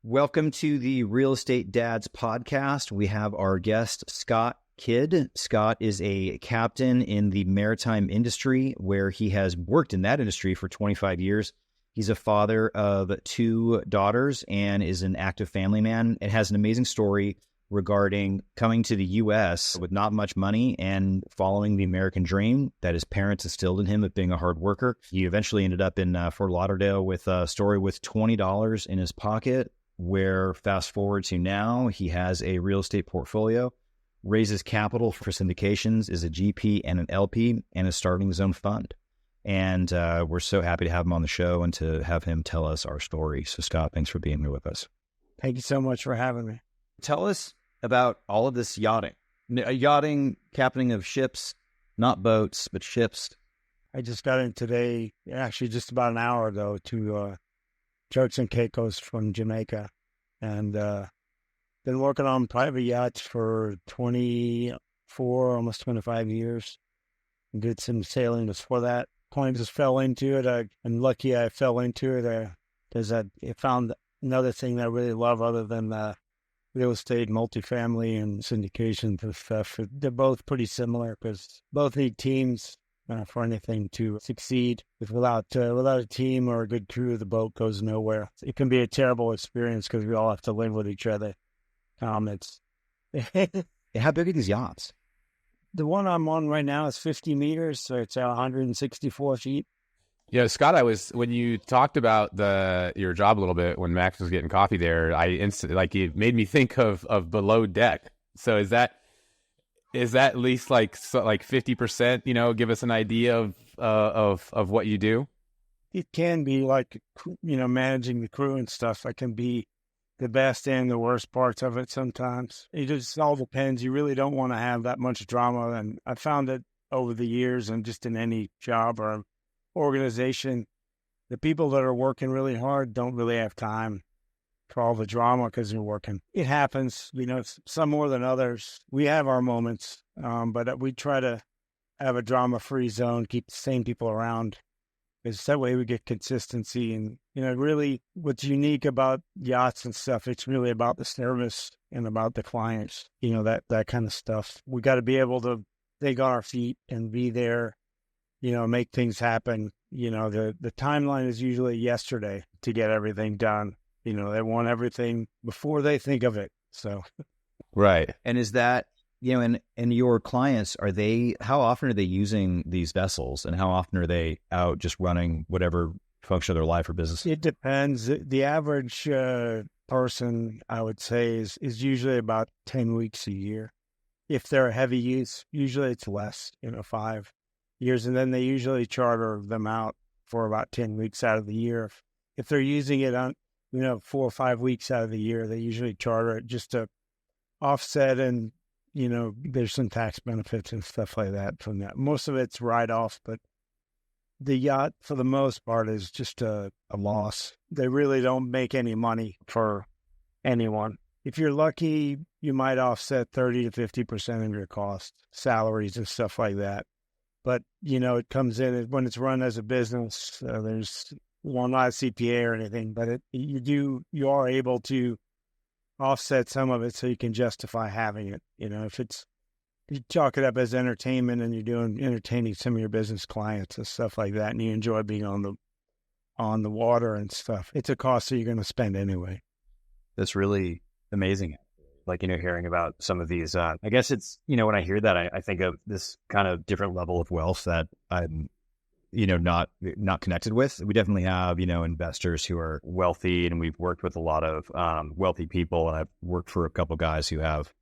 Welcome to the Real Estate Dads podcast. We have our guest, Scott Kidd. Scott is a captain in the maritime industry where he has worked in that industry for 25 years. He's a father of 2 daughters and is an active family man and has an amazing story regarding coming to the U.S. with not much money and following the American dream that his parents instilled in him of being a hard worker. He eventually ended up in Fort Lauderdale with a story with $20 in his pocket, where fast forward to now, he has a real estate portfolio, raises capital for syndications, is a GP and an LP, and is starting his own fund. And we're so happy to have him on the show and to have him tell us our story. So Scott, thanks for being here with us. Thank you so much for having me. Tell us about all of this yachting. Yachting, captaining of ships, not boats, but ships. I just got in today, actually just about an hour ago, to Turks and Caicos from Jamaica, and been working on private yachts for 24, almost 25 years. Did some sailing before that. Kind of just fell into it. I'm lucky I fell into it because I found another thing that I really love other than real estate, multifamily, and syndications and stuff. They're both pretty similar because both need teams for anything to succeed. Without a team or a good crew, the boat goes nowhere. It can be a terrible experience because we all have to live with each other. How big are these yachts? The one I'm on right now is 50 meters, so it's 164 feet. Yeah, Scott, when you talked about your job a little bit when Max was getting coffee there, it made me think of below deck. So is that at least like 50%, give us an idea of what you do? It can be like, managing the crew and stuff. I can be the best and the worst parts of it sometimes. It just all depends. You really don't want to have that much drama. And I found that over the years and just in any job or organization, the people that are working really hard don't really have time for all the drama because they're working. It happens, some more than others. We have our moments, but we try to have a drama-free zone, keep the same people around. Because that way we get consistency. And, really what's unique about yachts and stuff, it's really about the service and about the clients, that kind of stuff. We got to be able to think on our feet and be there, make things happen. The timeline is usually yesterday to get everything done. They want everything before they think of it. So, right. And is that, and your clients, how often are they using these vessels and how often are they out just running whatever function of their life or business? It depends. The average person, I would say, is usually about 10 weeks a year. If they're a heavy use, usually it's less, 5 years. And then they usually charter them out for about 10 weeks out of the year. If they're using it on, 4 or 5 weeks out of the year, they usually charter it just to offset and, there's some tax benefits and stuff like that from that. Most of it's write-off, but the yacht, for the most part, is just a loss. They really don't make any money for anyone. If you're lucky, you might offset 30 to 50% of your costs, salaries and stuff like that. But, it comes in when it's run as a business. There's not a CPA or anything, but you are able to offset some of it so you can justify having it. If you chalk it up as entertainment and you're entertaining some of your business clients and stuff like that, and you enjoy being on the water and stuff, it's a cost that you're going to spend anyway. That's really amazing. Like, hearing about some of these, I guess it's, when I hear that, I think of this kind of different level of wealth that I'm, not connected with. We definitely have, investors who are wealthy, and we've worked with a lot of wealthy people. And I've worked for a couple guys who have,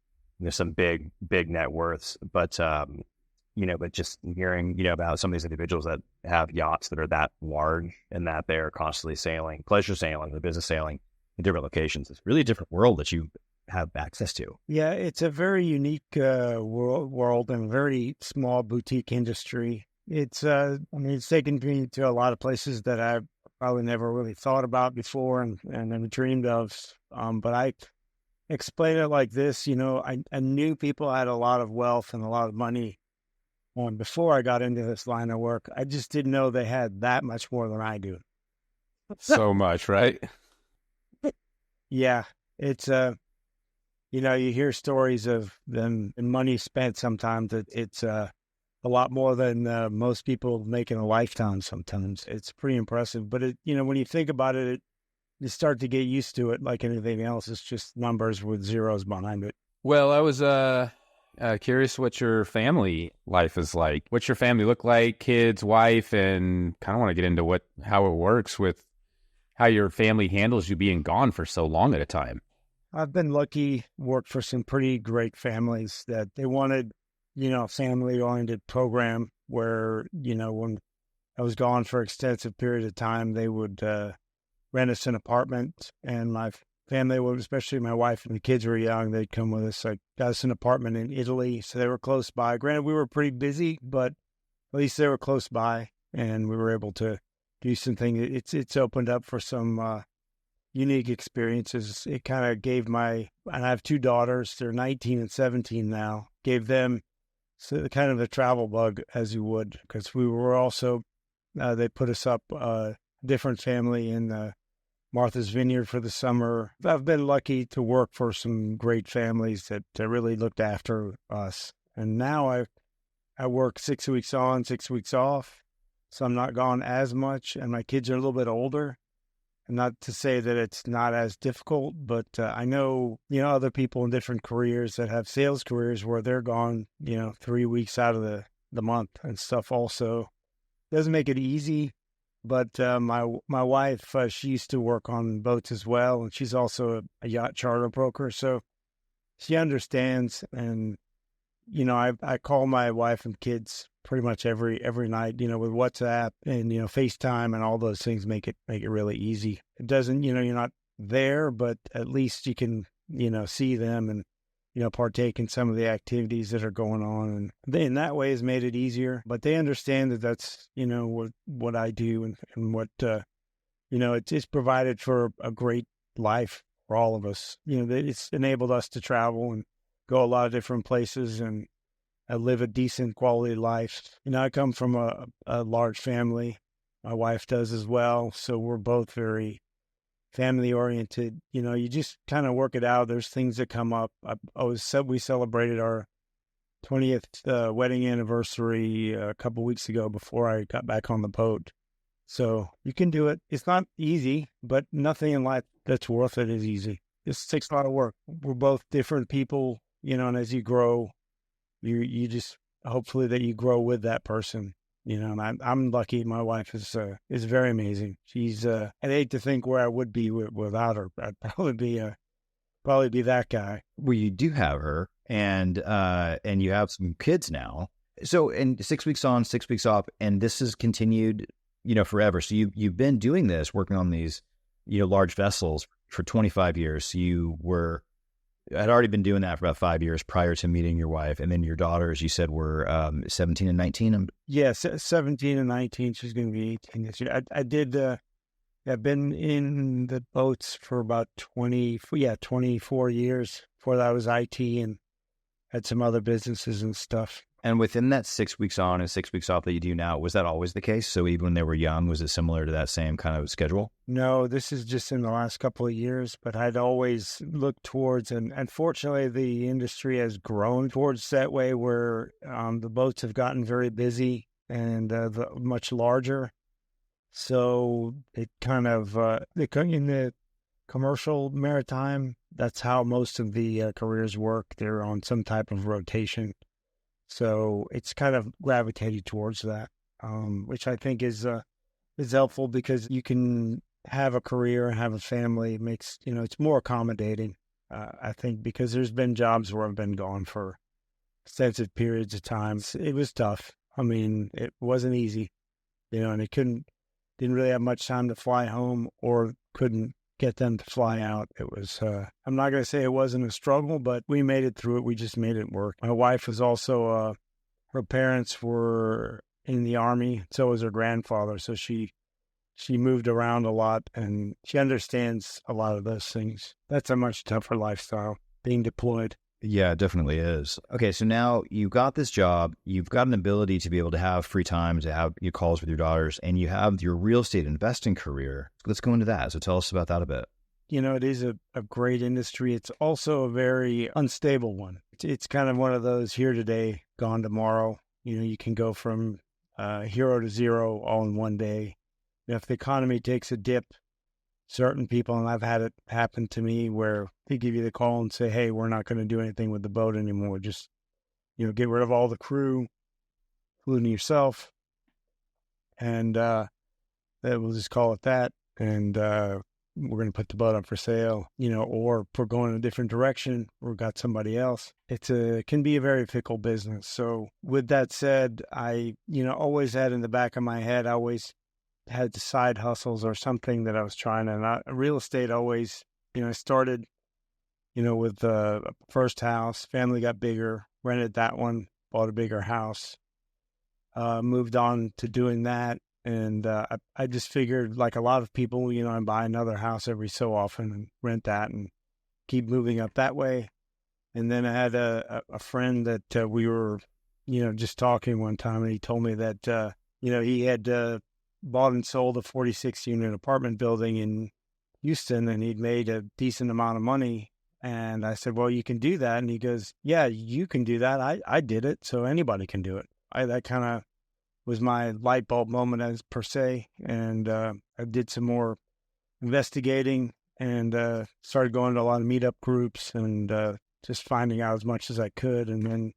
some big net worths. But, but just hearing, about some of these individuals that have yachts that are that large and that they're constantly sailing, pleasure sailing, or business sailing in different locations. It's really a different world that you have access to. Yeah, it's a very unique world and very small boutique industry. It's it's taken me to a lot of places that I've probably never really thought about before and never dreamed of. But I explain it like this, I knew people had a lot of wealth and a lot of money before I got into this line of work. I just didn't know they had that much more than I do. So much, right? Yeah, it's you hear stories of them and money spent. Sometimes it's a lot more than most people make in a lifetime. Sometimes it's pretty impressive. But when you think about it, you start to get used to it. Like anything else, it's just numbers with zeros behind it. Well, I was curious what your family life is like. What's your family look like? Kids, wife, and kind of want to get into how it works with how your family handles you being gone for so long at a time. I've been lucky, worked for some pretty great families that they wanted, a family-oriented program where, when I was gone for an extensive period of time, they would rent us an apartment, and my family would, especially my wife and the kids were young, they'd come with us. I got us an apartment in Italy, so they were close by. Granted, we were pretty busy, but at least they were close by, and we were able to do something. It's opened up for some unique experiences. It kind of gave and I have two daughters, they're 19 and 17 now, gave them kind of a travel bug, as you would, because we were also, they put us up a different family in Martha's Vineyard for the summer. I've been lucky to work for some great families that really looked after us. And now I work 6 weeks on, 6 weeks off, so I'm not gone as much, and my kids are a little bit older. And not to say that it's not as difficult, but I know, other people in different careers that have sales careers where they're gone, 3 weeks out of the month and stuff also. Doesn't make it easy, but my wife, she used to work on boats as well, and she's also a yacht charter broker, so she understands. And I call my wife and kids pretty much every night, with WhatsApp and FaceTime, and all those things make it really easy. It doesn't, you're not there, but at least you can see them and partake in some of the activities that are going on, and in that way has made it easier. But they understand that that's what I do, and what it's provided for a great life for all of us. It's enabled us to travel and go a lot of different places and live a decent quality life. I come from a large family. My wife does as well, so we're both very family oriented. You just kind of work it out. There's things that come up. We celebrated our 20th wedding anniversary a couple weeks ago before I got back on the boat. So you can do it. It's not easy, but nothing in life that's worth it is easy. It takes a lot of work. We're both different people, and as you grow, you just hopefully that you grow with that person. And I'm lucky. My wife is very amazing. She's I'd hate to think where I would be without her. I'd probably be that guy. Well, you do have her, and you have some kids now. So, and 6 weeks on, 6 weeks off, and this has continued, forever. So you've been doing this, working on these, large vessels for 25 years. So you had already been doing that for about 5 years prior to meeting your wife. And then your daughters, you said, were 17 and 19? Yes, 17 and 19. She's going to be 18 this year. I've been in the boats for about 24 years. Before that, I was IT and had some other businesses and stuff. And within that 6 weeks on and 6 weeks off that you do now, was that always the case? So even when they were young, was it similar to that same kind of schedule? No, this is just in the last couple of years, but I'd always looked towards, and unfortunately the industry has grown towards that way where the boats have gotten very busy and much larger. So it kind of, in the commercial maritime, that's how most of the careers work. They're on some type of rotation. So it's kind of gravitated towards that, which I think is helpful because you can have a career and have a family. It makes, it's more accommodating, I think, because there's been jobs where I've been gone for extensive periods of time. It was tough. I mean, it wasn't easy, and didn't really have much time to fly home or couldn't get them to fly out. It was, I'm not going to say it wasn't a struggle, but we made it through it. We just made it work. My wife was also, her parents were in the Army. So was her grandfather. So she moved around a lot and she understands a lot of those things. That's a much tougher lifestyle, being deployed. Yeah, it definitely is. Okay, so now you've got this job, you've got an ability to be able to have free time, to have your calls with your daughters, and you have your real estate investing career. Let's go into that. So tell us about that a bit. it is a great industry. It's also a very unstable one. It's kind of one of those here today, gone tomorrow. You can go from hero to zero all in one day. If the economy takes a dip, certain people, and I've had it happen to me, where they give you the call and say, hey, we're not going to do anything with the boat anymore. Just, get rid of all the crew, including yourself. And we'll just call it that. And we're going to put the boat up for sale, or if we're going in a different direction, we've got somebody else. It can be a very fickle business. So with that said, I, always had in the back of my head, I always had side hustles or something that I was trying to, and real estate always, I started, with the first house, family got bigger, rented that one, bought a bigger house, moved on to doing that. And I just figured, like a lot of people, I buy another house every so often and rent that and keep moving up that way. And then I had a friend that we were, just talking one time, and he told me that, he had bought and sold a 46-unit apartment building in Houston, and he'd made a decent amount of money. And I said, well, you can do that. And he goes, yeah, you can do that. I did it, so anybody can do it. That kind of was my light bulb moment, as per se. And I did some more investigating and started going to a lot of meetup groups and just finding out as much as I could. And then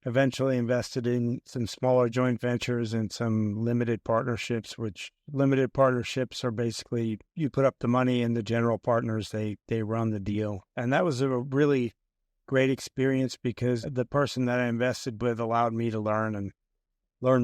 eventually invested in some smaller joint ventures and some limited partnerships, which limited partnerships are basically you put up the money and the general partners, they run the deal. And that was a really great experience because the person that I invested with allowed me to learn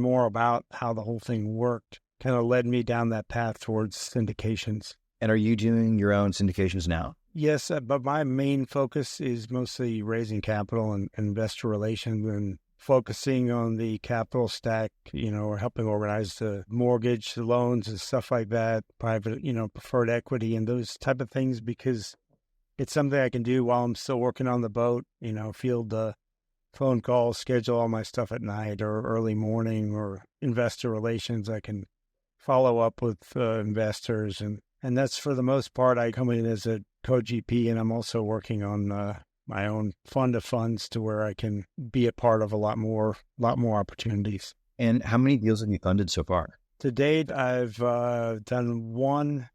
more about how the whole thing worked, kind of led me down that path towards syndications. And are you doing your own syndications now? Yes, but my main focus is mostly raising capital and investor relations and focusing on the capital stack, or helping organize the mortgage, the loans and stuff like that, private, preferred equity and those type of things, because it's something I can do while I'm still working on the boat, field the phone calls, schedule all my stuff at night or early morning, or investor relations. I can follow up with investors. And that's, for the most part, I come in as a co-GP, and I'm also working on my own fund of funds to where I can be a part of a lot more opportunities. And how many deals have you funded so far? To date, I've done one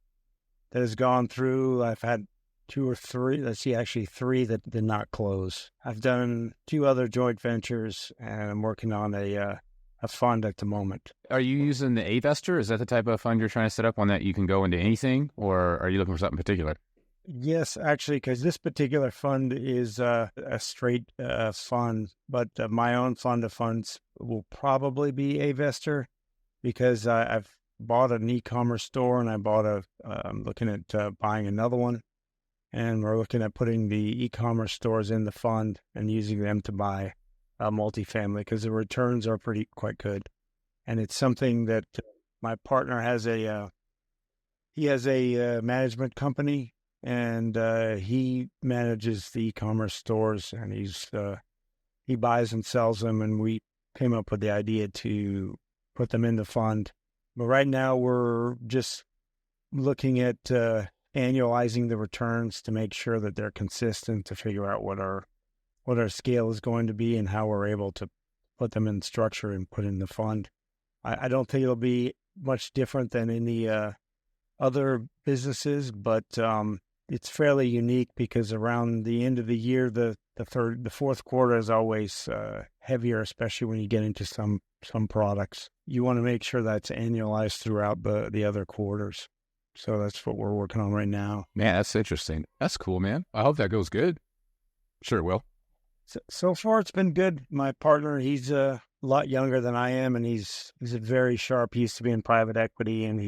that has gone through. I've had two or three. Actually 3 that did not close. I've done 2 other joint ventures, and I'm working on a fund at the moment. Are you using the A-vestor? Is that the type of fund you're trying to set up, one that you can go into anything, or are you looking for something particular? Yes, actually, because this particular fund is a straight fund, but my own fund of funds will probably be A-vestor, because I've bought an e-commerce store, and I'm looking at buying another one, and we're looking at putting the e-commerce stores in the fund and using them to buy multifamily, because the returns are quite good. And it's something that my partner has he has a management company, and he manages the e-commerce stores, and he buys and sells them, and we came up with the idea to put them in the fund. But right now we're just looking at annualizing the returns to make sure that they're consistent, to figure out what our scale is going to be and how we're able to put them in structure and put in the fund. I don't think it'll be much different than any other businesses, but it's fairly unique because around the end of the year, the fourth quarter is always heavier, especially when you get into some products. You want to make sure that's annualized throughout the other quarters. So that's what we're working on right now. Man, that's interesting. That's cool, man. I hope that goes good. Sure it will. So far, it's been good. My partner, he's a lot younger than I am, and he's very sharp. He used to be in private equity, and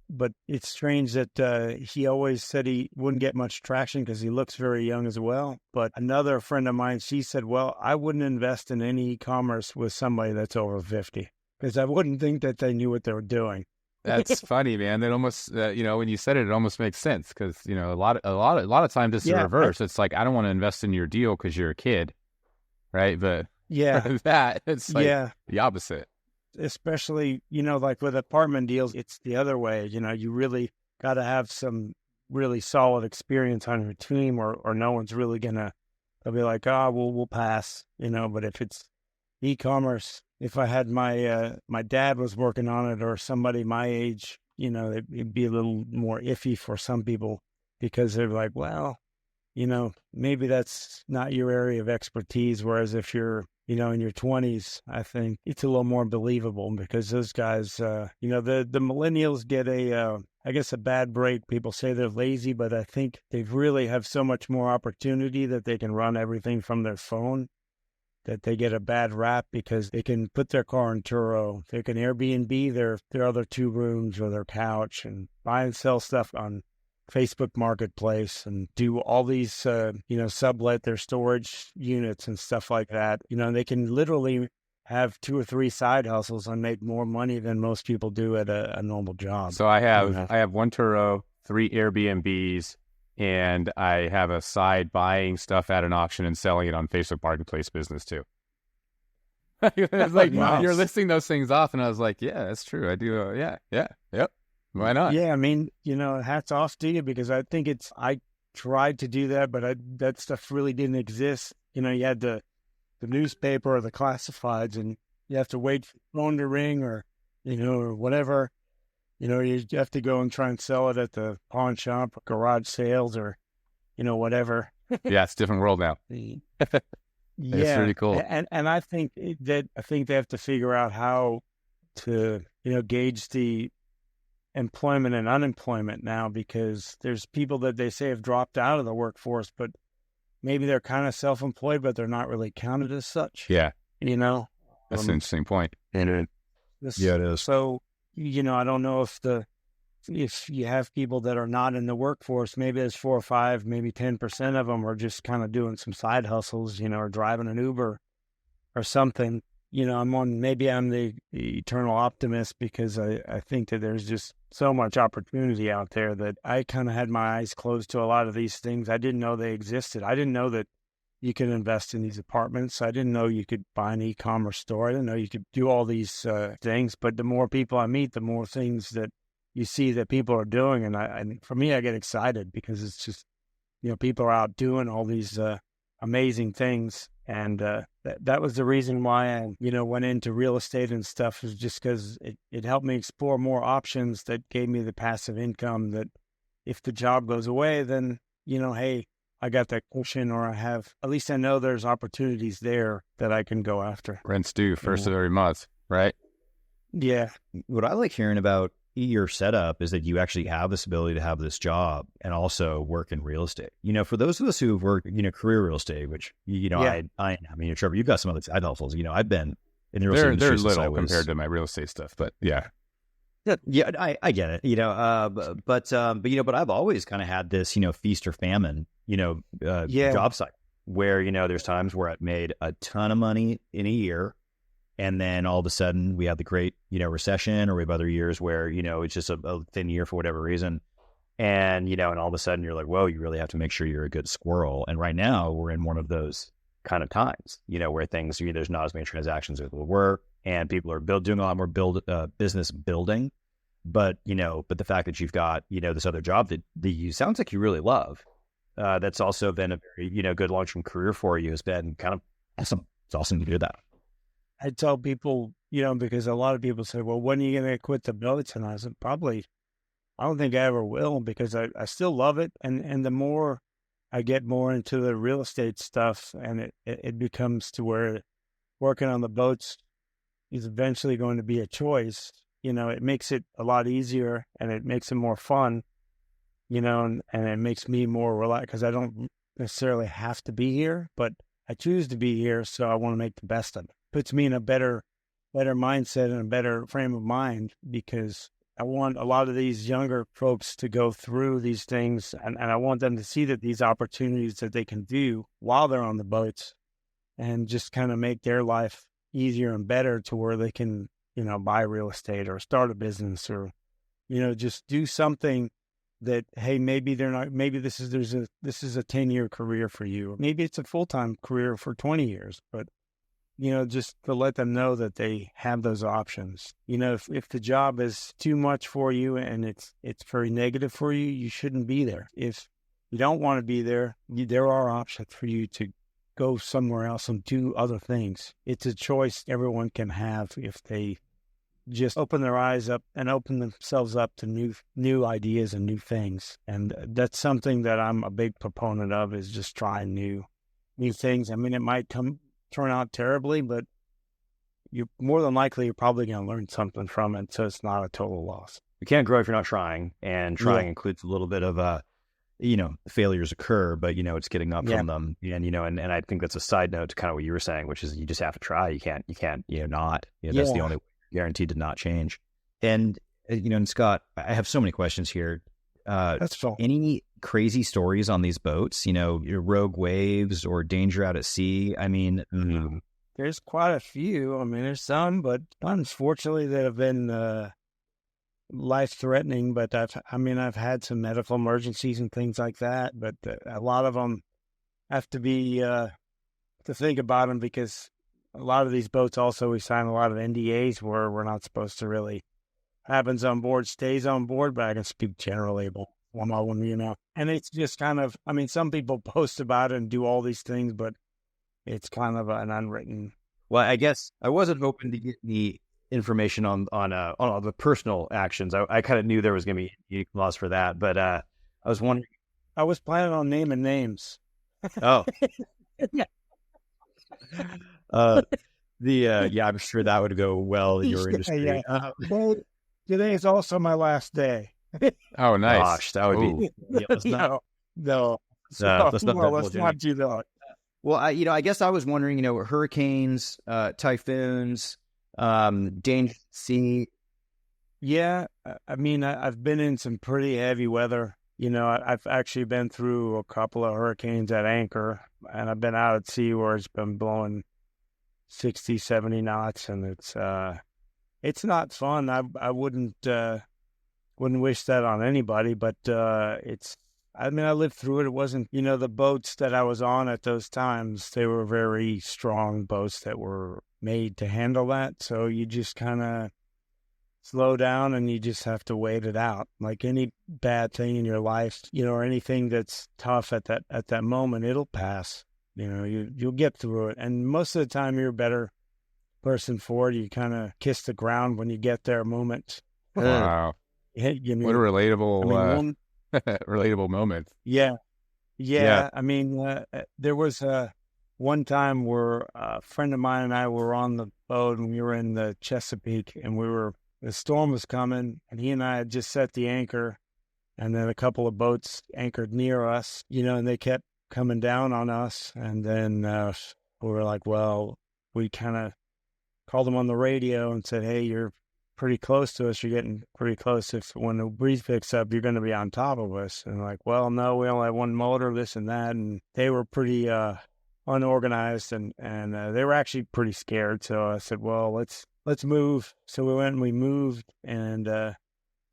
but it's strange that he always said he wouldn't get much traction because he looks very young as well. But another friend of mine, she said, well, I wouldn't invest in any e-commerce with somebody that's over 50 because I wouldn't think that they knew what they were doing. That's funny, man. That almost, when you said it, it almost makes sense because a lot of times it's the reverse. It's like, I don't want to invest in your deal because you're a kid, right? But it's like the opposite. Especially, like with apartment deals, it's the other way. You really got to have some really solid experience on your team, or no one's really gonna, they'll be like, oh, we'll pass, but if it's e-commerce, if I had my dad was working on it or somebody my age, it'd be a little more iffy for some people because they're like, well, maybe that's not your area of expertise. Whereas if you're, in your 20s, I think it's a little more believable because those guys, the millennials get I guess a bad break. People say they're lazy, but I think they really have so much more opportunity that they can run everything from their phone, that they get a bad rap because they can put their car in Turo. They can Airbnb their other 2 rooms or their couch and buy and sell stuff on Facebook Marketplace and do all these, sublet their storage units and stuff like that. They can literally have 2 or 3 side hustles and make more money than most people do at a normal job. So I have 1 Turo, 3 Airbnbs, and I have a side buying stuff at an auction and selling it on Facebook Marketplace business too. It's like, Nice. You're listing those things off, and I was like, yeah, that's true. I do. Yep. Why not? Yeah, I mean, hats off to you because I think I tried to do that, but that stuff really didn't exist. You had the newspaper or the classifieds, and you have to wait for the phone to ring or whatever. You have to go and try and sell it at the pawn shop or garage sales or, whatever. Yeah, it's a different world now. Yeah, It's pretty cool. And I think they have to figure out how to, gauge the employment and unemployment now, because there's people that they say have dropped out of the workforce, but maybe they're kind of self-employed, but they're not really counted as such. Yeah. That's an interesting point. Yeah, it is. So, I don't know if you have people that are not in the workforce, maybe there's 4 or 5, maybe 10% of them are just kind of doing some side hustles, or driving an Uber or something. Maybe I'm the eternal optimist because I think that there's just so much opportunity out there that I kind of had my eyes closed to a lot of these things. I didn't know they existed. I didn't know that you could invest in these apartments. I didn't know you could buy an e-commerce store. I didn't know you could do all these things. But the more people I meet, the more things that you see that people are doing. And for me, I get excited because it's just, people are out doing all these amazing things. And that was the reason why I, went into real estate and stuff, is just because it helped me explore more options that gave me the passive income that if the job goes away, then, hey, I got that cushion, or at least I know there's opportunities there that I can go after. Rent's due first of every month, right? Yeah. What I like hearing about your setup is that you actually have this ability to have this job and also work in real estate. For those of us who've worked, career real estate, which, Yeah. I mean, Trevor, you've got some other side hustles. I've been in the real estate industry They're since I little was, compared to my real estate stuff, but yeah. Yeah, I get it, but I've always kind of had this, feast or famine, job cycle where, there's times where I've made a ton of money in a year. And then all of a sudden we have the great, recession, or we have other years where, it's just a thin year for whatever reason. And, and all of a sudden you're like, whoa, you really have to make sure you're a good squirrel. And right now we're in one of those kind of times, where things, there's not as many transactions as there were, and people are doing a lot more business building. But, but the fact that you've got, this other job that you sounds like you really love, that's also been a very, good long-term career for you, has been kind of awesome. It's awesome to hear that. I tell people, because a lot of people say, well, when are you going to quit the boats? And I said, probably, I don't think I ever will, because I still love it. And the more I get more into the real estate stuff, and it becomes to where working on the boats is eventually going to be a choice, it makes it a lot easier, and it makes it more fun, and it makes me more relaxed, because I don't necessarily have to be here, but I choose to be here, so I want to make the best of it. Puts me in a better mindset and a better frame of mind, because I want a lot of these younger folks to go through these things, and I want them to see that these opportunities that they can do while they're on the boats, and just kind of make their life easier and better to where they can, buy real estate or start a business, or, just do something that, hey, maybe this is a 10-year career for you. Maybe it's a full-time career for 20 years, but just to let them know that they have those options. If the job is too much for you and it's very negative for you, you shouldn't be there. If you don't want to be there, there are options for you to go somewhere else and do other things. It's a choice everyone can have if they just open their eyes up and open themselves up to new ideas and new things. And that's something that I'm a big proponent of, is just trying new things. I mean, it might turn out terribly, but you're probably going to learn something from it. So it's not a total loss. You can't grow if you're not trying, and trying includes a little bit of failures occur, but it's getting up from them. And I think that's a side note to kind of what you were saying, which is you just have to try. You can't not. That's the only way you're guaranteed to not change. And and Scott, I have so many questions here. That's all. Any crazy stories on these boats? Your rogue waves or danger out at sea? I mean, there's quite a few. I mean, there's some, but unfortunately that have been life-threatening. But I've had some medical emergencies and things like that. But a lot of them have to be to think about them, because a lot of these boats also, we sign a lot of NDAs where we're not supposed to really happens on board stays on board, but I can speak generally about one, and it's just kind of, some people post about it and do all these things, but it's kind of an unwritten. Well, I guess I wasn't hoping to get the information on the personal actions. I kind of knew there was going to be laws for that, but I was wondering. I was planning on naming names. Oh. I'm sure that would go well in your industry. Well, today is also my last day. Oh, nice. Gosh, that would be. Let's not, no. Let's not do that. Well, I guess I was wondering, hurricanes, typhoons, danger at sea. Yeah, I've been in some pretty heavy weather. I've actually been through a couple of hurricanes at anchor, and I've been out at sea where it's been blowing 60, 70 knots, and it's not fun. I wouldn't wish that on anybody, but I lived through it. It wasn't, the boats that I was on at those times, they were very strong boats that were made to handle that. So you just kind of slow down and you just have to wait it out. Like any bad thing in your life, or anything that's tough at that moment, it'll pass. You'll get through it. And most of the time you're a better person for it. You kind of kiss the ground when you get there moment. Wow. What a relatable, relatable moment. Yeah. There was one time where a friend of mine and I were on the boat, and we were in the Chesapeake, and the storm was coming, and he and I had just set the anchor, and then a couple of boats anchored near us, and they kept coming down on us. And then we were like, well, we kind of called them on the radio and said, hey, you're pretty close to us. You're getting pretty close. When the breeze picks up, you're going to be on top of us. And like, well, no, we only have one motor, this and that. And they were pretty unorganized, and they were actually pretty scared. So I said, well, let's move. So we went and we moved, and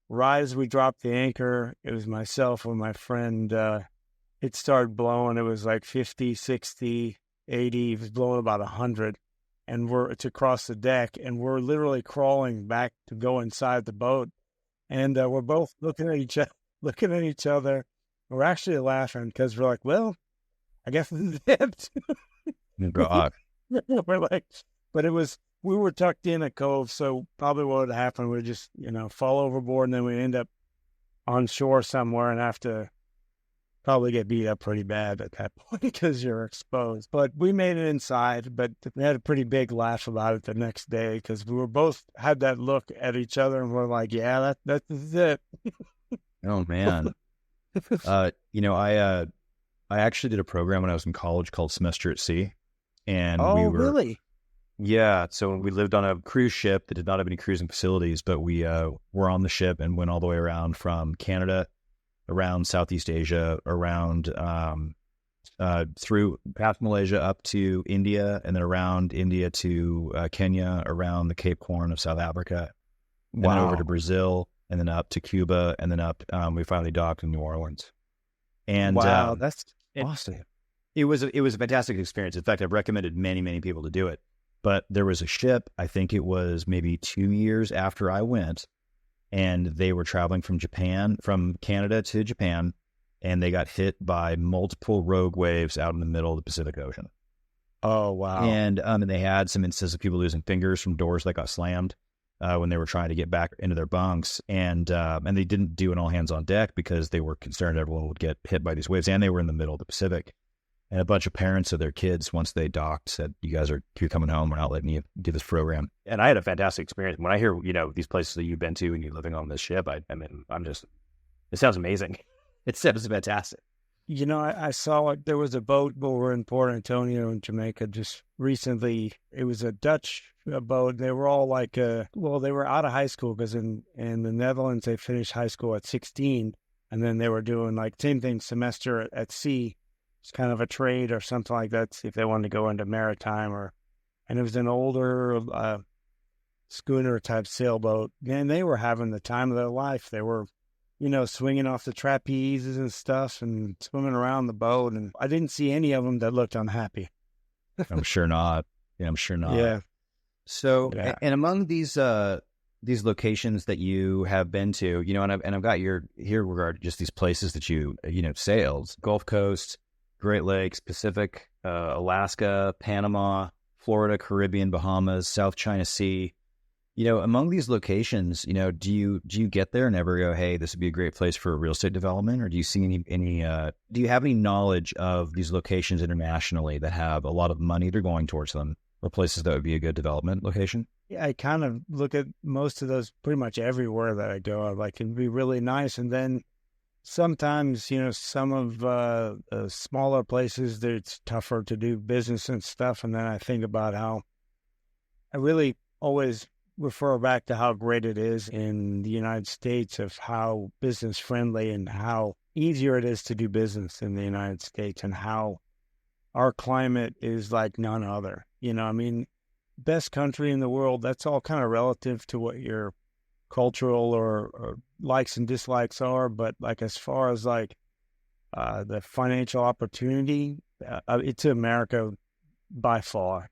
right as we dropped the anchor, it was myself and my friend. It started blowing. It was like 50, 60, 80. It was blowing about 100. And it's across the deck, and we're literally crawling back to go inside the boat. And we're both looking at each other. We're actually laughing because we're like, well, I guess this is it. God. We're like, but we were tucked in a cove, so probably what would happen, we'd just, fall overboard, and then we'd end up on shore somewhere and have to probably get beat up pretty bad at that point because you're exposed. But we made it inside, but we had a pretty big laugh about it the next day because we were both had that look at each other, and we're like, yeah, that's it. Oh, man. I actually did a program when I was in college called Semester at Sea. And we were, really? Yeah. So we lived on a cruise ship that did not have any cruising facilities, but we were on the ship and went all the way around from Canada, around Southeast Asia, around through past Malaysia up to India, and then around India to Kenya, around the Cape Horn of South Africa, and then over to Brazil, and then up to Cuba, and then up. We finally docked in New Orleans. And wow, that's awesome. It was a fantastic experience. In fact, I've recommended many people to do it. But there was a ship, I think it was maybe 2 years after I went, and they were traveling from Canada to Japan, and they got hit by multiple rogue waves out in the middle of the Pacific Ocean. Oh, wow. And they had some instances of people losing fingers from doors that got slammed when they were trying to get back into their bunks. And they didn't do an all hands on deck because they were concerned everyone would get hit by these waves. And they were in the middle of the Pacific. And a bunch of parents of their kids, once they docked, said, you're coming home. We're not letting you do this program. And I had a fantastic experience. When I hear, these places that you've been to and you're living on this ship, it sounds amazing. It sounds fantastic. I saw there was a boat over in Port Antonio in Jamaica just recently. It was a Dutch boat. They were all they were out of high school because in the Netherlands, they finished high school at 16. And then they were doing same thing, semester at sea. It's kind of a trade or something like that, if they wanted to go into maritime and it was an older schooner type sailboat. And they were having the time of their life. They were swinging off the trapezes and stuff and swimming around the boat. And I didn't see any of them that looked unhappy. I'm sure not. Yeah, I'm sure not. Yeah. So, yeah. And among these locations that you have been to, and I've got here regarding just these places that you sailed: Gulf Coast, Great Lakes, Pacific, Alaska, Panama, Florida, Caribbean, Bahamas, South China Sea. Among these locations, do you get there and ever go, hey, this would be a great place for real estate development? Or do you see do you have any knowledge of these locations internationally that have a lot of money they're going towards them, or places that would be a good development location? Yeah, I kind of look at most of those pretty much everywhere that I go. It'd be really nice. And then sometimes, some of the smaller places, it's tougher to do business and stuff. And then I think about how I really always refer back to how great it is in the United States, of how business friendly and how easier it is to do business in the United States, and how our climate is like none other. Best country in the world, that's all kind of relative to what your cultural or likes and dislikes are. But as far as the financial opportunity, it's America by far.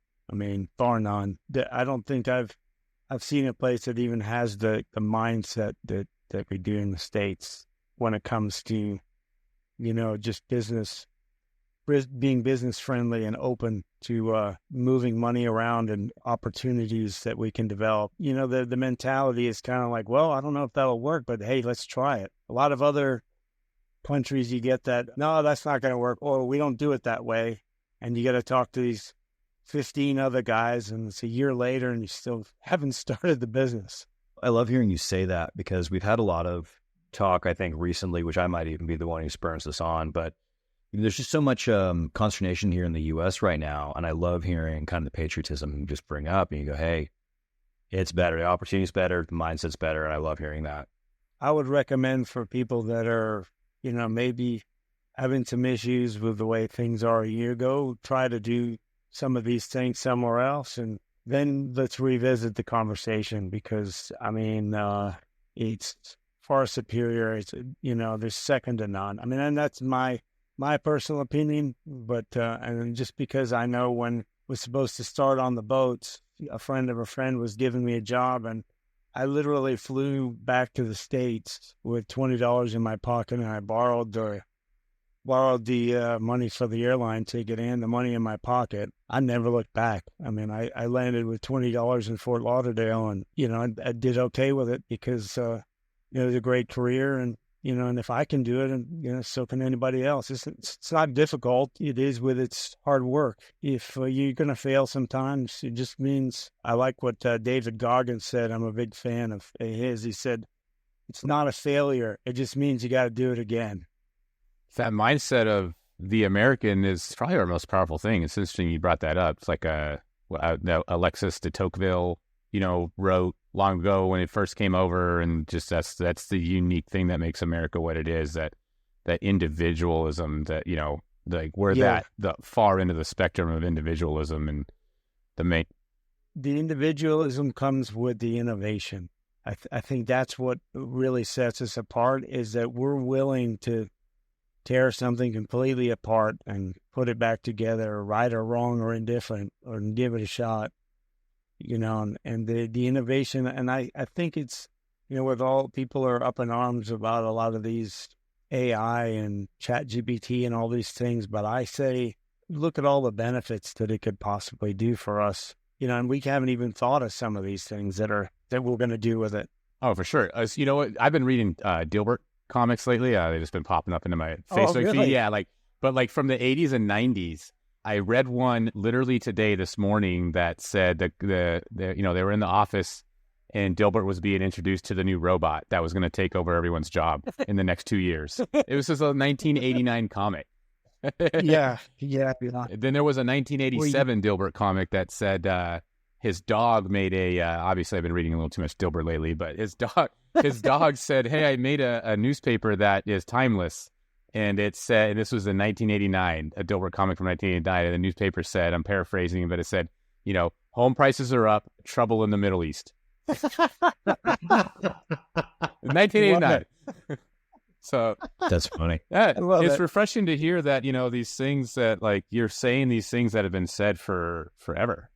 Bar none. I don't think I've seen a place that even has the mindset that we do in the States when it comes to, just being business friendly and open to moving money around and opportunities that we can develop. The mentality is kind of well, I don't know if that'll work, but hey, let's try it. A lot of other countries, you get that, no, that's not going to work, or we don't do it that way. And you got to talk to these 15 other guys, and it's a year later and you still haven't started the business. I love hearing you say that, because we've had a lot of talk, I think, recently, which I might even be the one who spurs this on, but there's just so much consternation here in the U.S. right now, and I love hearing kind of the patriotism you just bring up, and you go, hey, it's better, the opportunity's better, the mindset's better, and I love hearing that. I would recommend for people that are, maybe having some issues with the way things are a year ago, try to do some of these things somewhere else, and then let's revisit the conversation, because it's far superior. It's there's second to none. And that's my personal opinion, but and just because I know when was supposed to start on the boats, a friend of a friend was giving me a job, and I literally flew back to the States with $20 in my pocket, and I borrowed the money for the airline ticket and the money in my pocket. I never looked back. I landed with $20 in Fort Lauderdale, and, I did okay with it, because, it was a great career, and, and if I can do it, and, so can anybody else. It's not difficult. It is with its hard work. If you're going to fail sometimes, it just means, I like what David Goggins said. I'm a big fan of his. He said, it's not a failure. It just means you got to do it again. That mindset of the American is probably our most powerful thing. It's interesting you brought that up. It's like Alexis de Tocqueville, wrote long ago when it first came over, and just that's the unique thing that makes America what it is. That individualism, that we're that the far end of the spectrum of individualism, and the individualism comes with the innovation. I think that's what really sets us apart, is that we're willing to tear something completely apart and put it back together, right or wrong or indifferent, or give it a shot. and the innovation. And I think it's, with all people are up in arms about a lot of these AI and chat GPT and all these things, but I say, look at all the benefits that it could possibly do for us, and we haven't even thought of some of these things that we're going to do with it. Oh, for sure. You know what? I've been reading Dilbert comics lately. They've just been popping up into my Facebook feed. Yeah, but from the 80s and 90s, I read one literally today, this morning, that said that they were in the office and Dilbert was being introduced to the new robot that was going to take over everyone's job in the next 2 years. It was just a 1989 comic. Yeah. Then there was a 1987 Dilbert comic that said his dog made obviously I've been reading a little too much Dilbert lately, but his dog said, "Hey, I made a newspaper that is timeless." And it said, and this was in 1989, a Dilbert comic from 1989, and the newspaper said, I'm paraphrasing, but it said, home prices are up, trouble in the Middle East. 1989. So that's funny. It's refreshing to hear that, these things that, like, you're saying these things that have been said for forever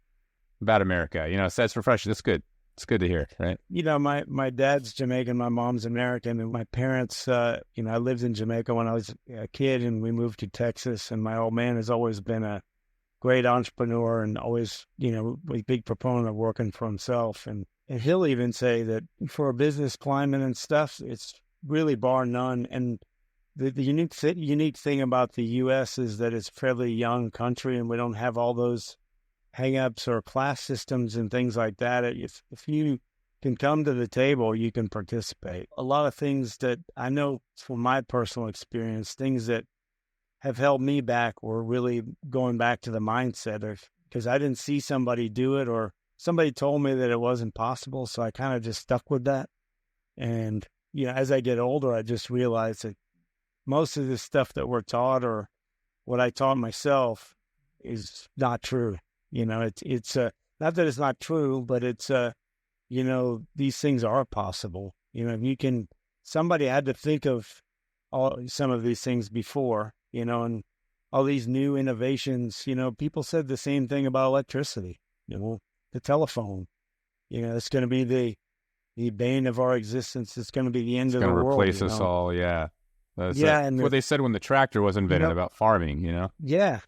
about America. So that's refreshing. That's good. It's good to hear, right? My dad's Jamaican, my mom's American, and my parents, I lived in Jamaica when I was a kid, and we moved to Texas, and my old man has always been a great entrepreneur and always, a big proponent of working for himself. And he'll even say that for a business climate and stuff, it's really bar none. And the unique thing about the U.S. is that it's a fairly young country, and we don't have all those hang-ups or class systems and things like that. If you can come to the table, you can participate. A lot of things that I know from my personal experience, things that have held me back were really going back to the mindset because I didn't see somebody do it, or somebody told me that it wasn't possible, so I kind of just stuck with that. And as I get older, I just realized that most of the stuff that we're taught, or what I taught myself, is not true. It's not that it's not true, but it's these things are possible. Somebody had to think of some of these things before, and all these new innovations. People said the same thing about electricity. The telephone. It's going to be the bane of our existence. It's going to be the end of the world. It's going to replace us all. Yeah. And what they said when the tractor was invented about farming. Yeah.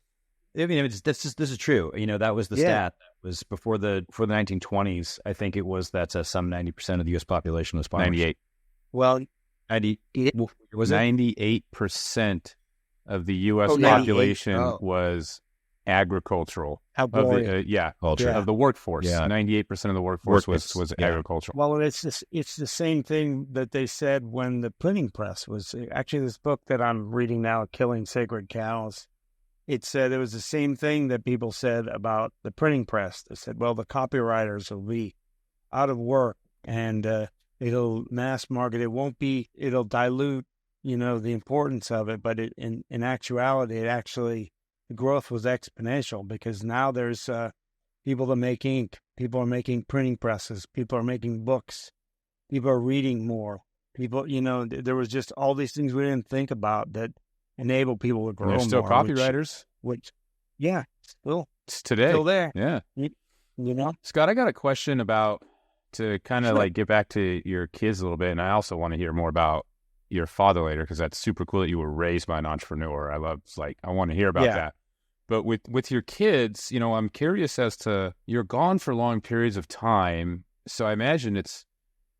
I mean, this is true. That was the stat. That was before the 1920s. I think it was that some 90% of the U.S. population was farmers. 98. Well, 98 was 98% of the U.S. population was agricultural. Of the workforce. 98% of the workforce was agricultural. Well, it's the same thing that they said when the printing press was actually this book that I'm reading now, Killing Sacred Cows. It said it was the same thing that people said about the printing press. They said, well, the copywriters will be out of work, and it'll mass market. It'll dilute, the importance of it. But in actuality, the growth was exponential, because now there's people that make ink. People are making printing presses. People are making books. People are reading more. People, there was just all these things we didn't think about that enable people to grow more. There's still copywriters. It's today. Still there. Yeah. Scott, I got a question to kind of like get back to your kids a little bit. And I also want to hear more about your father later, because that's super cool that you were raised by an entrepreneur. I want to hear about that. But with your kids, I'm curious as to, you're gone for long periods of time. So I imagine it's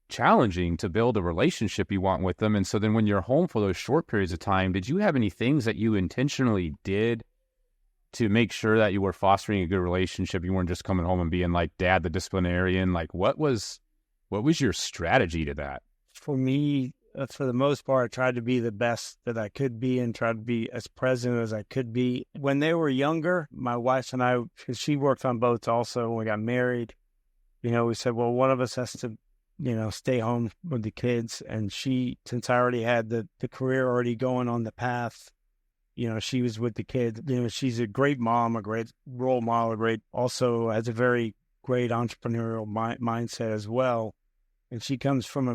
challenging to build a relationship you want with them. And so then when you're home for those short periods of time, did you have any things that you intentionally did to make sure that you were fostering a good relationship? You weren't just coming home and being like dad, the disciplinarian. Like, what was your strategy to that? For me, for the most part, I tried to be the best that I could be and tried to be as present as I could be. When they were younger, my wife and I, because she worked on boats also, when we got married, we said, well, one of us has to stay home with the kids. And she, since I already had the career already going on the path, she was with the kids. She's a great mom, a great role model, also has a very great entrepreneurial mindset as well. And she comes from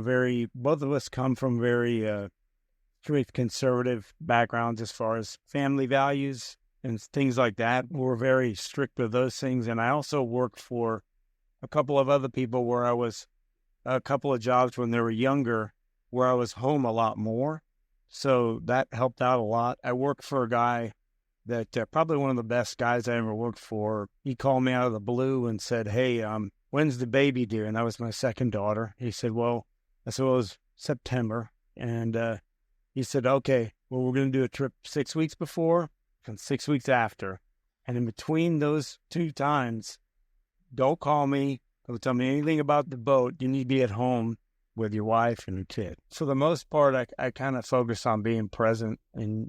both of us come from very strict conservative backgrounds as far as family values and things like that. We're very strict with those things. And I also worked for a couple of other people where I was a couple of jobs when they were younger where I was home a lot more. So that helped out a lot. I worked for a guy that probably one of the best guys I ever worked for. He called me out of the blue and said, "Hey, when's the baby due?" And that was my second daughter. He said, I said, well, it was September. And he said, "Okay, well, we're going to do a trip 6 weeks before and 6 weeks after. And in between those two times, don't call me. Don't tell me anything about the boat. You need to be at home with your wife and your kid." For the most part, I kind of focus on being present. And,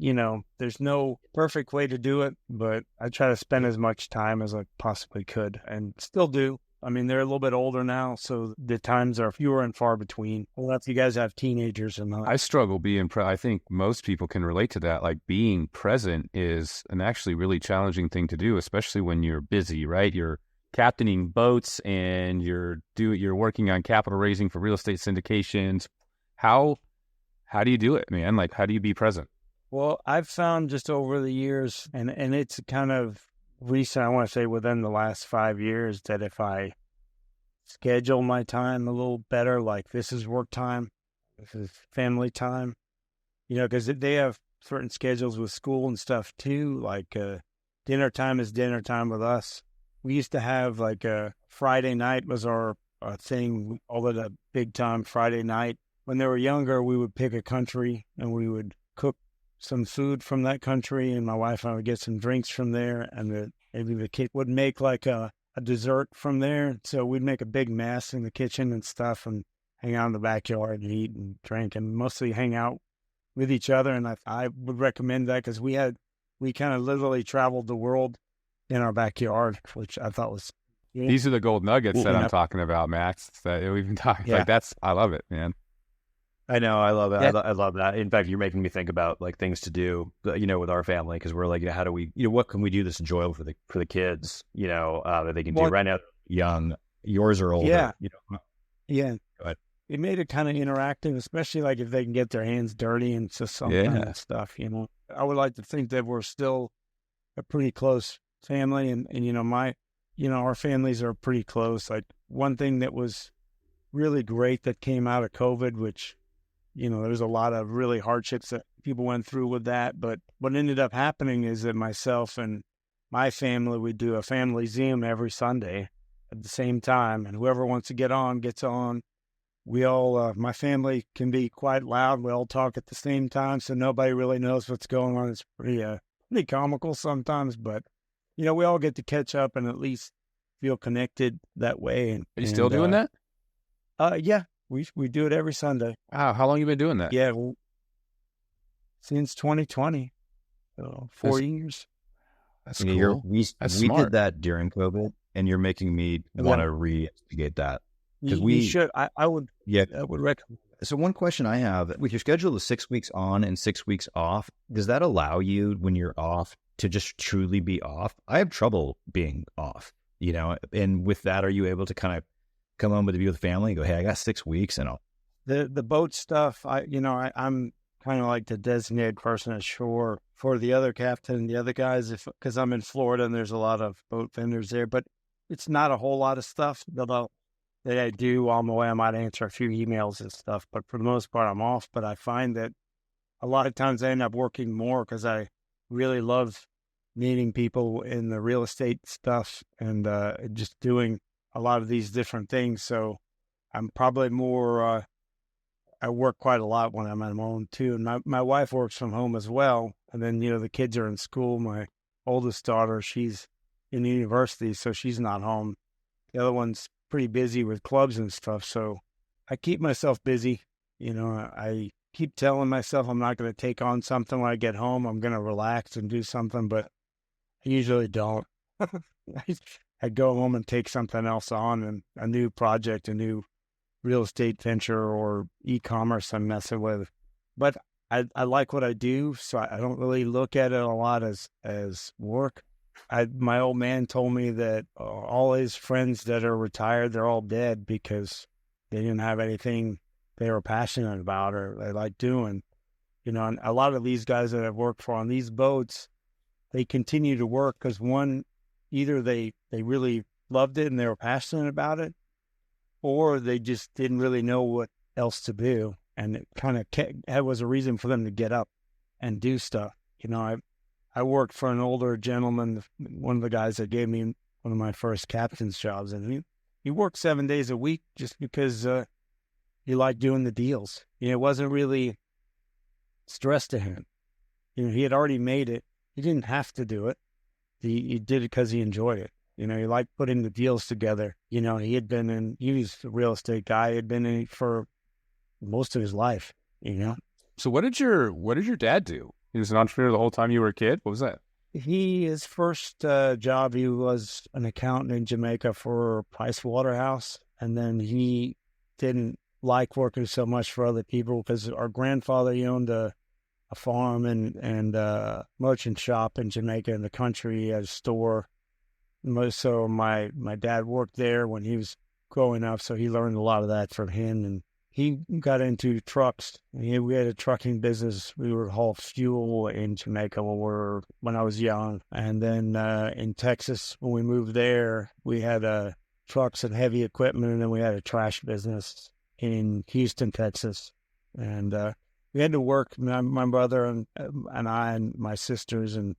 there's no perfect way to do it, but I try to spend as much time as I possibly could and still do. I mean, they're a little bit older now, so the times are fewer and far between. Well, if you guys have teenagers or not. I struggle being I think most people can relate to that. Like, being present is an actually really challenging thing to do, especially when you're busy, right? You're captaining boats and you're working on capital raising for real estate syndications. How do you do it, man? Like, how do you be present? Well, I've found just over the years, and it's kind of recent, I want to say within the last 5 years, that if I schedule my time a little better, like this is work time, this is family time, because they have certain schedules with school and stuff too, like dinner time is dinner time with us. We used to have like a Friday night was our thing. We called it a big time Friday night. When they were younger, we would pick a country and we would cook some food from that country, and my wife and I would get some drinks from there, and maybe the kid would make like a dessert from there. So we'd make a big mess in the kitchen and stuff and hang out in the backyard and eat and drink and mostly hang out with each other. And I would recommend that because we kind of literally traveled the world in our backyard, which I thought was... Yeah. These are the gold nuggets that I'm talking about, Max, that we've been talking. Yeah. Like, I love it, man. I know. I love it. Yeah. I love that. In fact, you're making me think about like things to do, with our family. Cause we're like, how do we, what can we do that's enjoyable for the kids, that they can do right now? Young, yours are older. Yeah. Yeah. Go ahead. It made it kind of interactive, especially like if they can get their hands dirty and just some kind of stuff, I would like to think that we're still a pretty close family, and our families are pretty close. Like, one thing that was really great that came out of COVID, which, there's a lot of really hardships that people went through with that. But what ended up happening is that myself and my family, we do a family Zoom every Sunday at the same time. And whoever wants to get on, gets on. We all, my family can be quite loud. We all talk at the same time, so nobody really knows what's going on. It's pretty comical sometimes, but, we all get to catch up and at least feel connected that way. Are you still doing that? Yeah. We do it every Sunday. Wow, how long you been doing that? Yeah, since 2020, so 4 years. That's cool. We smart. did that during COVID, and you're making me want to re-investigate that. Because we should. I would. Yeah, I would recommend. So one question I have, with your schedule of 6 weeks on and 6 weeks off, does that allow you, when you're off, to just truly be off? I have trouble being off, and with that, are you able to kind of come home to be with family and go, hey, I got 6 weeks and I'll... The boat stuff, I'm kind of like the designated person at shore for the other captain and the other guys, because I'm in Florida and there's a lot of boat vendors there, but it's not a whole lot of stuff that I do while I'm away. I might answer a few emails and stuff, but for the most part, I'm off. But I find that a lot of times I end up working more because I really love meeting people in the real estate stuff and just doing a lot of these different things. So I'm probably more, I work quite a lot when I'm at home too. And my wife works from home as well. And then, the kids are in school. My oldest daughter, she's in university, so she's not home. The other one's pretty busy with clubs and stuff. So I keep myself busy. I keep telling myself I'm not going to take on something when I get home. I'm going to relax and do something, but I usually don't. I go home and take something else on, and a new project, a new real estate venture or e-commerce I'm messing with. But I like what I do, so I don't really look at it a lot as work. My old man told me that all his friends that are retired, they're all dead because they didn't have anything they were passionate about or they like doing. And a lot of these guys that I've worked for on these boats, they continue to work because one, either they really loved it and they were passionate about it, or they just didn't really know what else to do. And it kind of was a reason for them to get up and do stuff. You know, I worked for an older gentleman, one of the guys that gave me one of my first captain's jobs, and he worked 7 days a week just because he liked doing the deals. You know, it wasn't really stress to him. You know, he had already made it. He didn't have to do it. He did it because he enjoyed it. You know, he liked putting the deals together. You know, he was a real estate guy. He had been in it for most of his life, you know. So what did your dad do? He was an entrepreneur the whole time you were a kid? What was that? His first job, he was an accountant in Jamaica for Price Waterhouse. And then he didn't like working so much for other people because our grandfather, he owned a farm and merchant shop in Jamaica in the country. He had a store. So my dad worked there when he was growing up, so he learned a lot of that from him. And he got into trucks. We had a trucking business. We would haul fuel in Jamaica when I was young. And then in Texas, when we moved there, we had trucks and heavy equipment, and then we had a trash business in Houston, Texas. And we had to work, my brother and I and my sisters and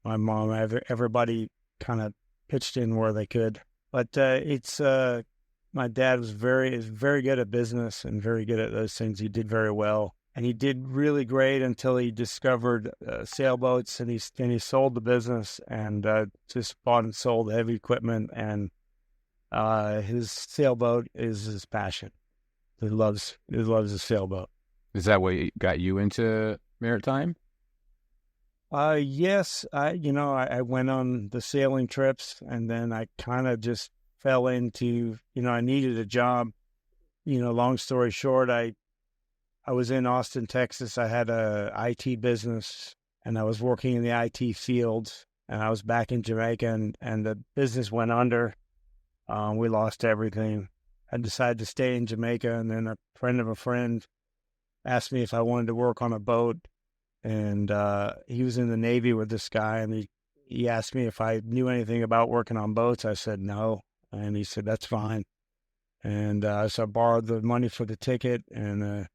my mom, everybody kind of pitched in where they could. But my dad was very good at business and very good at those things. He did very well. And he did really great until he discovered sailboats, and he sold the business and just bought and sold heavy equipment. And his sailboat is his passion. He loves his sailboat. Is that what got you into maritime? Yes. I went on the sailing trips, and then I kind of just fell into, I needed a job. Long story short, I was in Austin, Texas. I had a IT business, and I was working in the IT field, and I was back in Jamaica, and the business went under. We lost everything. I decided to stay in Jamaica, and then a friend of a friend asked me if I wanted to work on a boat, and he was in the Navy with this guy, and he asked me if I knew anything about working on boats. I said no, and he said, that's fine. And so I borrowed the money for the ticket and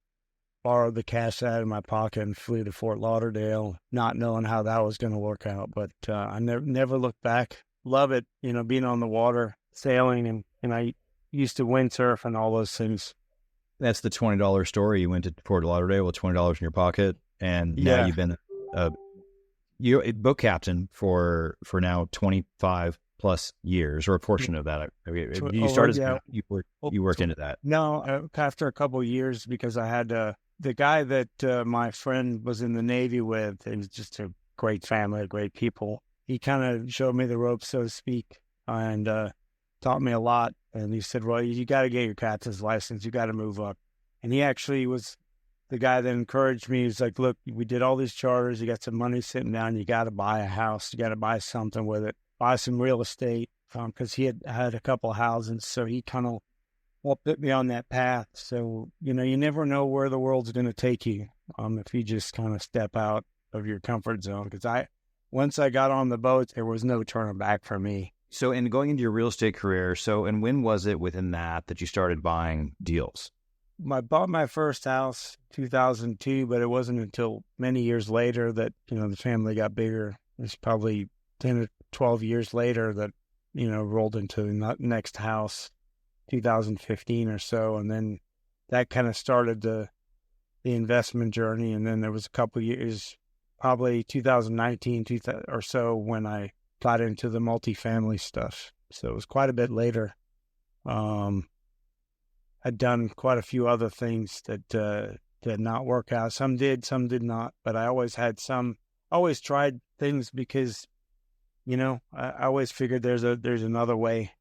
borrowed the cash out of my pocket and flew to Fort Lauderdale, not knowing how that was going to work out. But I never looked back. Love it, being on the water, sailing, and I used to windsurf and all those things. That's the $20 story. You went to Fort Lauderdale with $20 in your pocket, and now you've been you're a boat captain for now 25 plus years, or a portion of that. You started, you worked into that. No, after a couple of years, because I had the guy that my friend was in the Navy with. It was just a great family, great people. He kind of showed me the ropes, so to speak, and taught me a lot. And he said, well, you got to get your captain's license. You got to move up. And he actually was the guy that encouraged me. He's like, look, we did all these charters. You got some money sitting down. You got to buy a house. You got to buy something with it. Buy some real estate, because he had a couple of houses. So he kind of put me on that path. So, you never know where the world's going to take you if you just kind of step out of your comfort zone. Because once I got on the boat, there was no turning back for me. So, in going into your real estate career, and when was it within that you started buying deals? I bought my first house 2002, but it wasn't until many years later that, the family got bigger. It's probably 10 or 12 years later that, rolled into the next house, 2015 or so. And then that kind of started the investment journey. And then there was a couple of years, probably 2019 or so, when I got into the multifamily stuff. So it was quite a bit later. I'd done quite a few other things that did not work out. Some did not. But I always tried things because, I always figured there's another way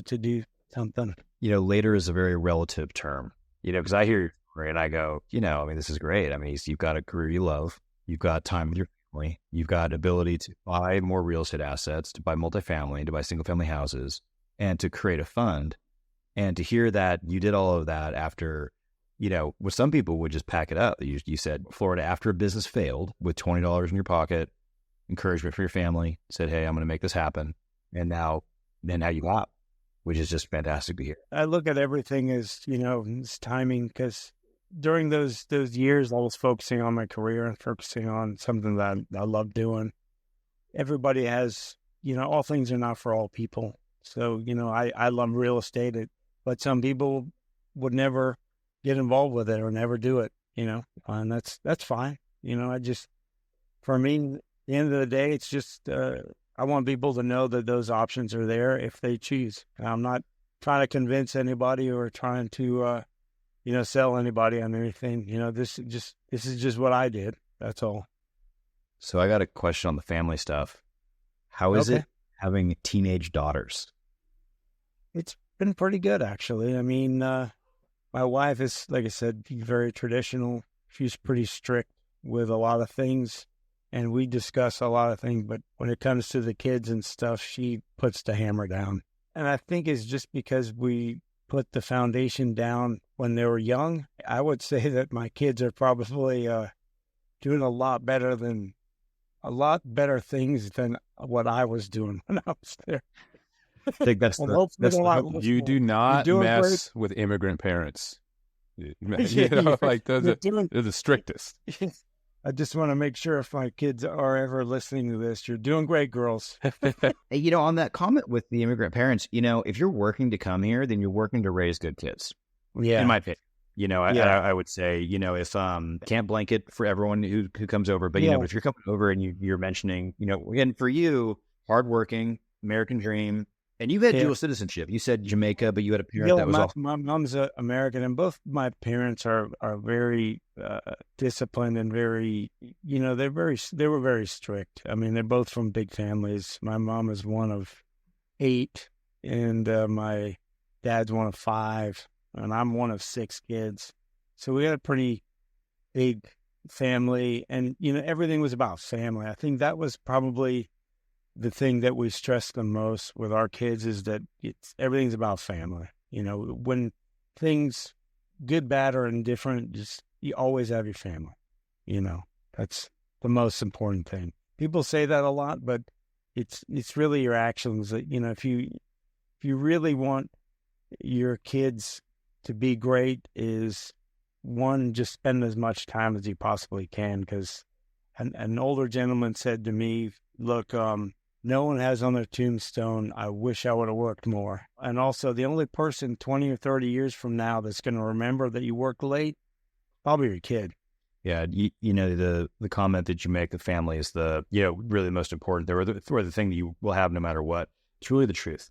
to do something. Later is a very relative term, because I hear your story and I go, this is great. You've got a career you love. You've got time with your family. You've got ability to buy more real estate assets, to buy multifamily, to buy single family houses, and to create a fund. And to hear that you did all of that after, what some people would just pack it up. You said Florida, after a business failed, with $20 in your pocket, encouragement for your family, said, hey, I'm going to make this happen. And now you got. which is just fantastic to hear. I look at everything as, it's timing, because during those years, I was focusing on my career and focusing on something that I love doing. Everybody has, all things are not for all people. So, I love real estate, but some people would never get involved with it or never do it, and that's fine. For me, at the end of the day, it's just, I want people to know that those options are there if they choose. And I'm not trying to convince anybody or trying to, sell anybody on anything. This is just what I did. That's all. So I got a question on the family stuff. How is it having teenage daughters? It's been pretty good, actually. I mean, my wife is, like I said, very traditional. She's pretty strict with a lot of things, and we discuss a lot of things. But when it comes to the kids and stuff, she puts the hammer down. And I think it's just because we put the foundation down when they were young. I would say that my kids are probably doing a lot better things than what I was doing when I was there. I think that's you do not mess with immigrant parents. They're the strictest. I just want to make sure if my kids are ever listening to this, you're doing great, girls. On that comment with the immigrant parents, if you're working to come here, then you're working to raise good kids. Yeah. In my opinion. I would say, if can't blanket for everyone who comes over, but but if you're coming over and you're mentioning, and for you, hardworking, American dream, and you've had dual citizenship. You said Jamaica, but you had a parent that was also... My mom's American, and both my parents are very disciplined and very, they were very strict. I mean, they're both from big families. My mom is one of 8, and my dad's one of 5. And I'm one of 6 kids. So we had a pretty big family, and, everything was about family. I think that was probably the thing that we stressed the most with our kids, is that everything's about family. When things, good, bad, or indifferent, you always have your family. That's the most important thing. People say that a lot, but it's really your actions that, if you really want your kids to be great, is one, just spend as much time as you possibly can. Because an older gentleman said to me, look, no one has on their tombstone, I wish I would have worked more. And also, the only person 20 or 30 years from now that's going to remember that you worked late, probably your kid. Yeah, the comment that you make, the family is the, really the most important. Or the thing that you will have no matter what. It's really the truth.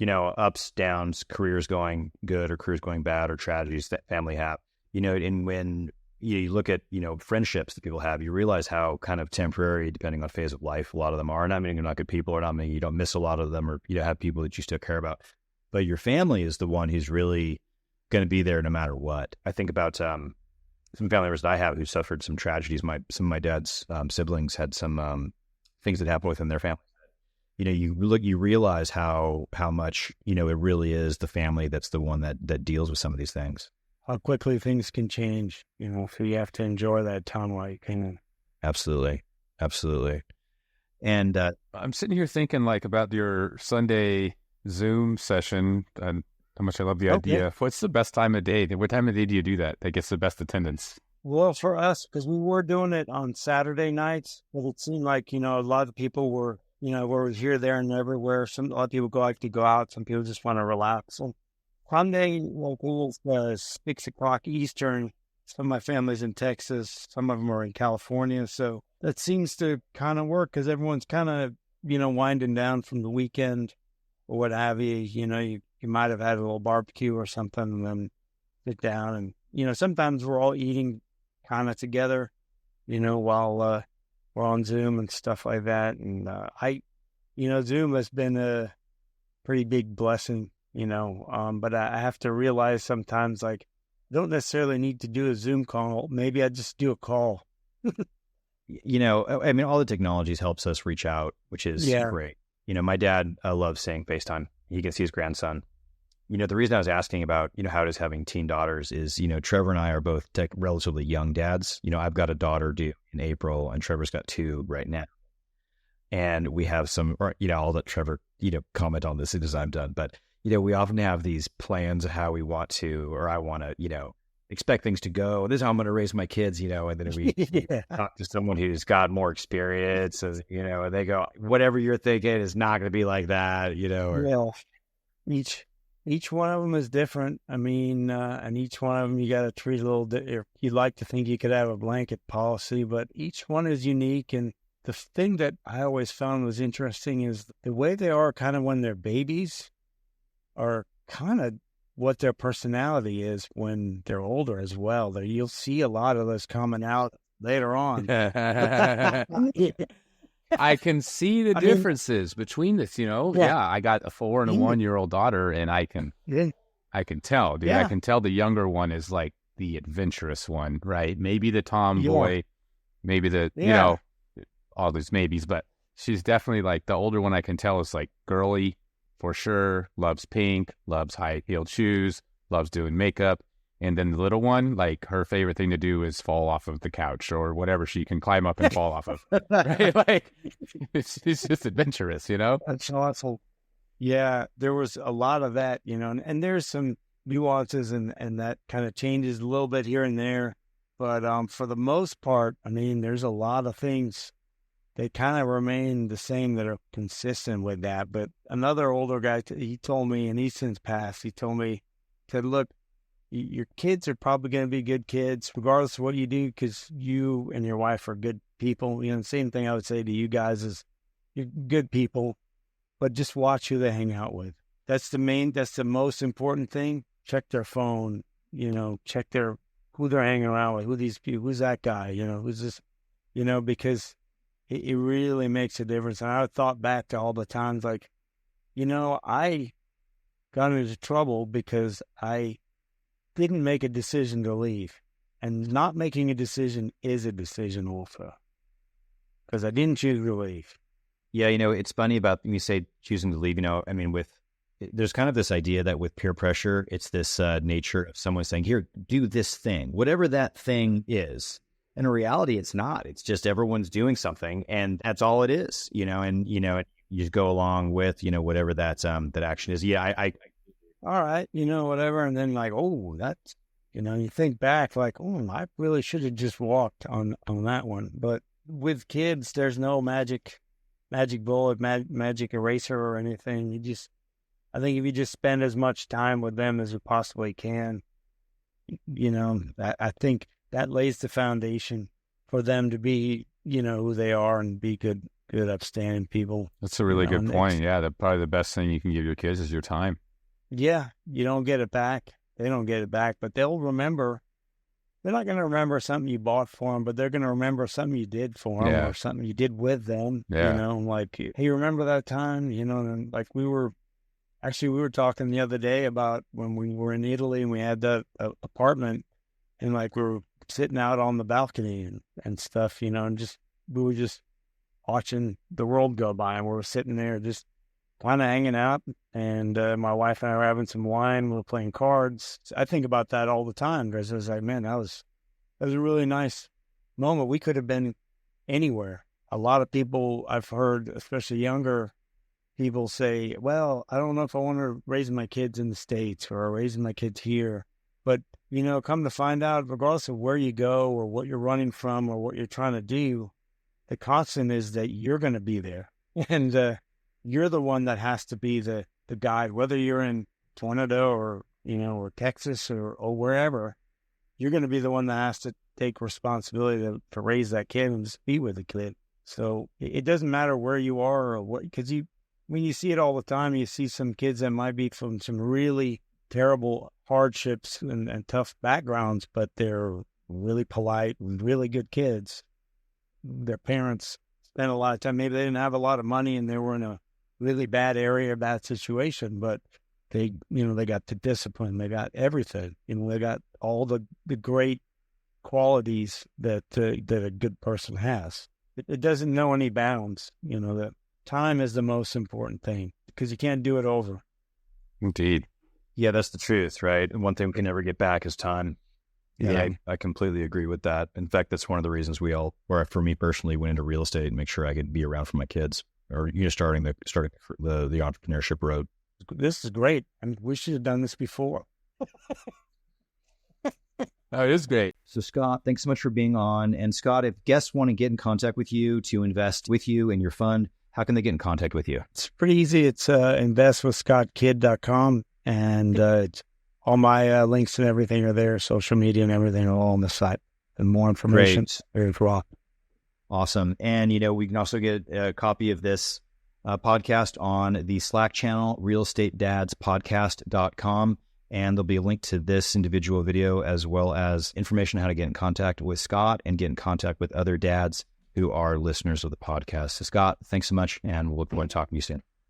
Ups, downs, careers going good or careers going bad, or tragedies that family have, and when you look at, friendships that people have, you realize how kind of temporary, depending on phase of life, a lot of them are. Not meaning they're not good people, or not meaning you don't miss a lot of them, or have people that you still care about. But your family is the one who's really going to be there no matter what. I think about some family members that I have who suffered some tragedies. Some of my dad's siblings had some things that happened within their family. You realize how much, it really is the family that's the one that deals with some of these things. How quickly things can change, so you have to enjoy that time while you can. Absolutely. And I'm sitting here thinking about your Sunday Zoom session and how much I love the idea. What's the best time of day? What time of day do you do that gets the best attendance? Well, for us, because we were doing it on Saturday nights, but it seemed like, a lot of people were, we're here, there, and everywhere. A lot of people like to go out. Some people just want to relax. And Sunday, it was 6 o'clock Eastern. Some of my family's in Texas. Some of them are in California. So that seems to kind of work, because everyone's kind of, winding down from the weekend or what have you. You might have had a little barbecue or something, and then sit down. And, sometimes we're all eating kind of together, while we're on Zoom and stuff like that. And Zoom has been a pretty big blessing, but I have to realize sometimes, I don't necessarily need to do a Zoom call. Maybe I just do a call. All the technologies helps us reach out, which is great. My dad loves saying FaceTime. He can see his grandson. The reason I was asking about, how does having teen daughters is, Trevor and I are both relatively young dads. I've got a daughter due in April, and Trevor's got 2 right now. And we have some, I'll let Trevor, comment on this as I'm done. But, we often have these plans of how we want to, or I want to, expect things to go. This is how I'm going to raise my kids, and then we talk to someone who's got more experience, and they go, whatever you're thinking is not going to be like that, or Well, each one of them is different. I mean, and each one of them you got to treat a little. You'd like to think you could have a blanket policy, but each one is unique. And the thing that I always found was interesting is the way they are, kind of when they're babies, are kind of what their personality is when they're older as well. You'll see a lot of this coming out later on. I can see the differences between this, Yeah, I got a 4 and a 1-year-old daughter, and I can tell, dude. I can tell the younger one is like the adventurous one, right? Maybe the tomboy, maybe the, all these maybes, but she's definitely like the older one. I can tell is like girly for sure, loves pink, loves high-heeled shoes, loves doing makeup. And then the little one, like her favorite thing to do is fall off of the couch or whatever she can climb up and fall off of. Right? Like, she's just adventurous, That's awesome. Yeah, there was a lot of that, and there's some nuances and that kind of changes a little bit here and there. But for the most part, I mean, there's a lot of things that kind of remain the same that are consistent with that. But another older guy, he told me, and he's since passed, he said, look, your kids are probably going to be good kids, regardless of what you do, because you and your wife are good people. The same thing I would say to you guys is you're good people, but just watch who they hang out with. That's the most important thing. Check their phone, check who they're hanging around with, who these people, who's that guy, who's this, because it really makes a difference. And I thought back to all the times like, I got into trouble because I didn't make a decision to leave. And not making a decision is a decision also. Because I didn't choose to leave. Yeah, it's funny about when you say choosing to leave, there's kind of this idea that with peer pressure, it's this nature of someone saying, here, do this thing, whatever that thing is. And in reality, it's not. It's just everyone's doing something, and that's all it is, and, you just go along with, whatever that action is. Yeah, I all right, whatever. And then like, oh, that's, you think back like, oh, I really should have just walked on that one. But with kids, there's no magic bullet, magic eraser or anything. I think if you just spend as much time with them as you possibly can, I think that lays the foundation for them to be, who they are and be good, upstanding people. That's a really good point. Yeah, probably the best thing you can give your kids is your time. Yeah, you don't get it back. They don't get it back, but they'll remember. They're not going to remember something you bought for them, but they're going to remember something you did for them or something you did with them. Yeah. Like, hey, remember that time? And like we were talking the other day about when we were in Italy and we had that apartment, and like we were sitting out on the balcony and stuff, and we were just watching the world go by, and we were sitting there just kind of hanging out, and my wife and I were having some wine. We were playing cards. I think about that all the time because I was like, man, that was a really nice moment. We could have been anywhere. A lot of people I've heard, especially younger people, say, well, I don't know if I want to raise my kids in the States or raising my kids here. But, come to find out, regardless of where you go or what you're running from or what you're trying to do, the constant is that you're going to be there. And you're the one that has to be the guide, whether you're in Canada or, or Texas or wherever. You're going to be the one that has to take responsibility to raise that kid and just be with the kid. So it doesn't matter where you are or what, because when you see it all the time, you see some kids that might be from some really terrible hardships and tough backgrounds, but they're really polite, really good kids. Their parents spent a lot of time. Maybe they didn't have a lot of money and they were in a really bad area, bad situation, but they got the discipline, they got everything, they got all the great qualities that a good person has. It doesn't know any bounds. That time is the most important thing because you can't do it over. Indeed. Yeah, that's the truth, right? And one thing we can never get back is time. Yeah, I completely agree with that. In fact, that's one of the reasons for me personally, went into real estate and make sure I could be around for my kids, or starting the entrepreneurship road. This is great. I mean, we should have done this before. Oh, it is great. So, Scott, thanks so much for being on. And Scott, if guests want to get in contact with you to invest with you in your fund, how can they get in contact with you? It's pretty easy. It's investwithscottkid.com. And it's all my links and everything are there. Social media and everything are all on the site. And more information. Very raw. Awesome. And, we can also get a copy of this podcast on the Slack channel, realestateDadsPodcast.com. And there'll be a link to this individual video as well as information on how to get in contact with Scott and get in contact with other dads who are listeners of the podcast. So, Scott, thanks so much, and we'll look forward to talking to you soon.